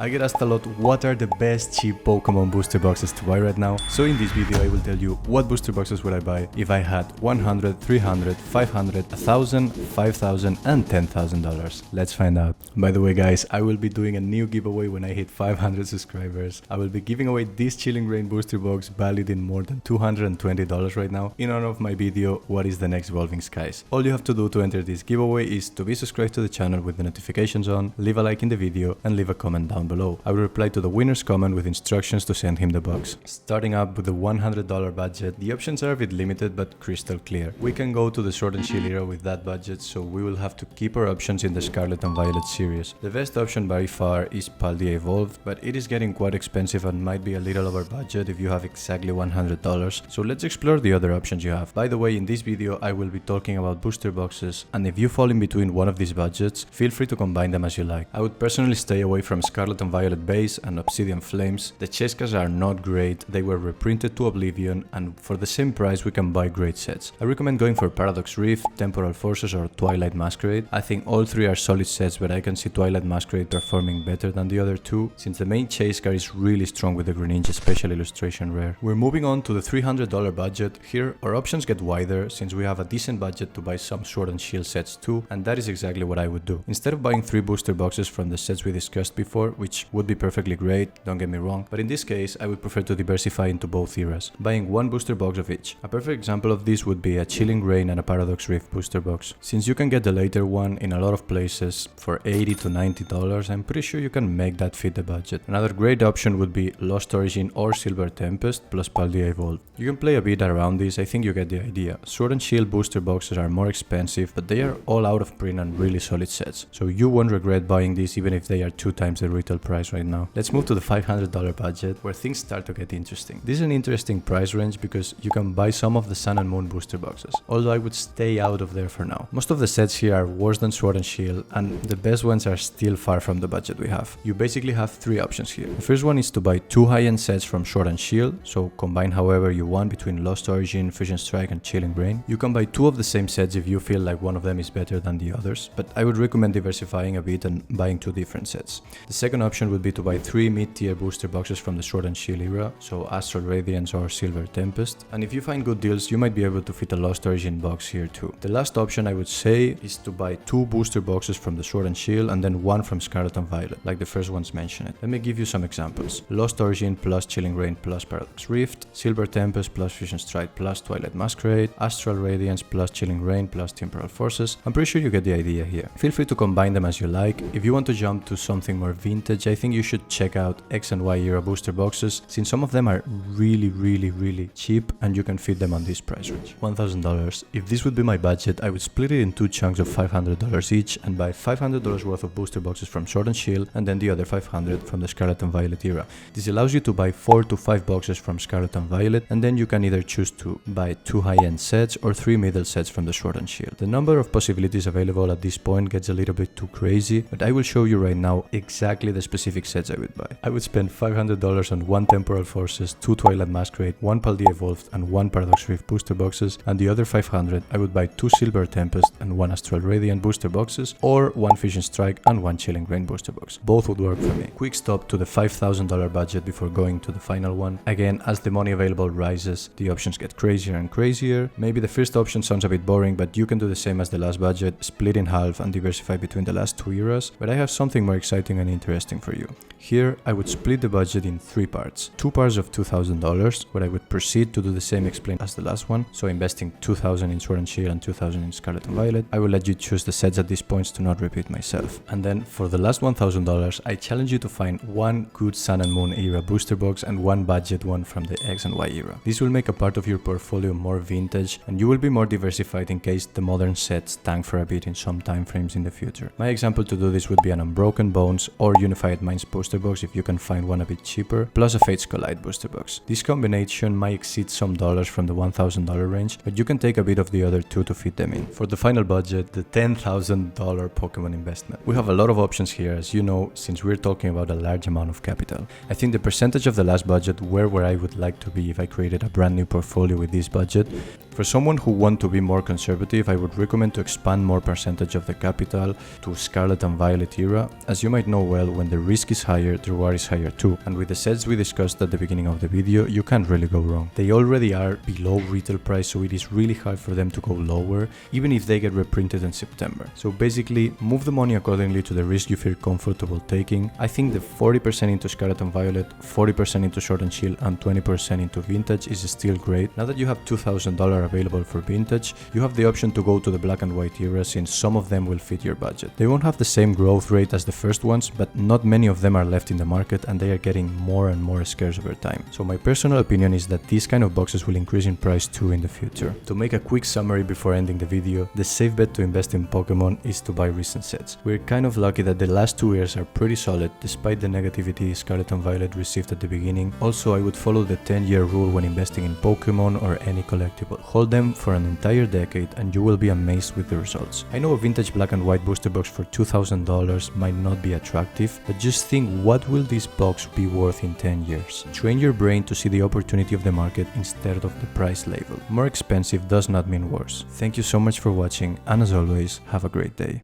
I get asked a lot what are the best cheap Pokemon booster boxes to buy right now, so in this video I will tell you what booster boxes would I buy if I had 100, 300, 500, 1000, 5000 and $10,000. Let's find out. By the way guys, I will be doing a new giveaway when I hit 500 subscribers. I will be giving away this Chilling Reign booster box valued in more than $220 right now in honor of my video What is the next Evolving Skies. All you have to do to enter this giveaway is to be subscribed to the channel with the notifications on, leave a like in the video and leave a comment down below. I will reply to the winner's comment with instructions to send him the box. Starting up with the $100 budget, the options are a bit limited but crystal clear. We can go to the Sword and Shield era with that budget, so we will have to keep our options in the Scarlet and Violet series. The best option by far is Paldea Evolved, but it is getting quite expensive and might be a little over budget if you have exactly $100, so let's explore the other options you have. By the way, in this video I will be talking about booster boxes, and if you fall in between one of these budgets, feel free to combine them as you like. I would personally stay away from Scarlet and Violet Base and Obsidian Flames. The chase cards are not great, they were reprinted to oblivion, and for the same price we can buy great sets. I recommend going for Paradox Rift, Temporal Forces or Twilight Masquerade. I think all three are solid sets, but I can see Twilight Masquerade performing better than the other two, since the main chase card is really strong with the Greninja Special Illustration rare. We're moving on to the $300 budget. Here our options get wider since we have a decent budget to buy some Sword and Shield sets too, and that is exactly what I would do. Instead of buying 3 booster boxes from the sets we discussed before, which would be perfectly great, don't get me wrong, but in this case I would prefer to diversify into both eras, buying 1 booster box of each. A perfect example of this would be a Chilling Reign and a Paradox Rift booster box. Since you can get the later one in a lot of places for $80 to $90, I'm pretty sure you can make that fit the budget. Another great option would be Lost Origin or Silver Tempest plus Paldea Evolved. You can play a bit around this, I think you get the idea. Sword and Shield booster boxes are more expensive, but they are all out of print and really solid sets, so you won't regret buying these even if they are 2 times the retail price right now. Let's move to the $500 budget, where things start to get interesting. This is an interesting price range because you can buy some of the Sun and Moon booster boxes, although I would stay out of there for now. Most of the sets here are worse than Sword and Shield, and the best ones are still far from the budget we have. You basically have 3 options here. The first one is to buy 2 high-end sets from Sword and Shield, so combine however you want between Lost Origin, Fusion Strike and Chilling Reign. You can buy 2 of the same sets if you feel like one of them is better than the others, but I would recommend diversifying a bit and buying 2 different sets. The second option would be to buy 3 mid-tier booster boxes from the Sword and Shield era, so Astral Radiance or Silver Tempest, and if you find good deals you might be able to fit a Lost Origin box here too. The last option I would say is to buy 2 booster boxes from the Sword and Shield and then 1 from Scarlet and Violet, like the first ones mentioned. Let me give you some examples. Lost Origin plus Chilling Reign plus Paradox Rift, Silver Tempest plus Fusion Strike plus Twilight Masquerade, Astral Radiance plus Chilling Reign plus Temporal Forces. I'm pretty sure you get the idea here. Feel free to combine them as you like. If you want to jump to something more vintage, I think you should check out X and Y era booster boxes, since some of them are really cheap and you can fit them on this price range. $1,000. If this would be my budget, I would split it in 2 chunks of $500 each and buy $500 worth of booster boxes from Sword and Shield and then the other $500 from the Scarlet and Violet era. This allows you to buy 4 to 5 boxes from Scarlet and Violet, and then you can either choose to buy 2 high-end sets or 3 middle sets from the Sword and Shield. The number of possibilities available at this point gets a little bit too crazy, but I will show you right now exactly the specific sets I would buy. I would spend $500 on 1 Temporal Forces, 2 Twilight Masquerade, 1 Paldea Evolved and 1 Paradox Rift booster boxes, and the other $500 I would buy 2 Silver Tempest and 1 Astral Radiant booster boxes, or 1 Fusion Strike and 1 Chilling Reign booster box. Both would work for me. Quick stop to the $5,000 budget before going to the final one. Again, as the money available rises, the options get crazier and crazier. Maybe the first option sounds a bit boring, but you can do the same as the last budget, split in half and diversify between the last 2 eras, but I have something more exciting and interesting for you. Here, I would split the budget in 3 parts. 2 parts of $2,000, where I would proceed to do the same explain as the last one, so investing $2,000 in Sword and Shield and $2,000 in Scarlet and Violet. I will let you choose the sets at these points to not repeat myself. And then for the last $1,000, I challenge you to find 1 good Sun and Moon era booster box and 1 budget one from the X and Y era. This will make a part of your portfolio more vintage, and you will be more diversified in case the modern sets tank for a bit in some time frames in the future. My example to do this would be an Unbroken Bones or Unified Minds booster box if you can find one a bit cheaper, plus a Fates Collide booster box. This combination might exceed some dollars from the $1,000 range, but you can take a bit of the other 2 to fit them in. For the final budget, the $10,000 Pokemon investment. We have a lot of options here, as you know, since we're talking about a large amount of capital. I think the percentage of the last budget were where I would like to be if I created a brand new portfolio with this budget. For someone who wants to be more conservative, I would recommend to expand more percentage of the capital to Scarlet and Violet era. As you might know well, when when the risk is higher, the reward is higher too. And with the sets we discussed at the beginning of the video, you can't really go wrong. They already are below retail price, so it is really hard for them to go lower, even if they get reprinted in September. So basically, move the money accordingly to the risk you feel comfortable taking. I think the 40% into Scarlet and Violet, 40% into Sword and Shield, and 20% into Vintage is still great. Now that you have $2,000 available for Vintage, you have the option to go to the black and white era, since some of them will fit your budget. They won't have the same growth rate as the first ones, but not many of them are left in the market and they are getting more and more scarce over time. So my personal opinion is that these kind of boxes will increase in price too in the future. To make a quick summary before ending the video, the safe bet to invest in Pokemon is to buy recent sets. We're kind of lucky that the last 2 years are pretty solid despite the negativity Scarlet and Violet received at the beginning. Also, I would follow the 10-year rule when investing in Pokemon or any collectible. Hold them for an entire decade and you will be amazed with the results. I know a vintage black and white booster box for $2,000 might not be attractive, but just think, what will this box be worth in 10 years? Train your brain to see the opportunity of the market instead of the price label. More expensive does not mean worse. Thank you so much for watching, and as always, have a great day.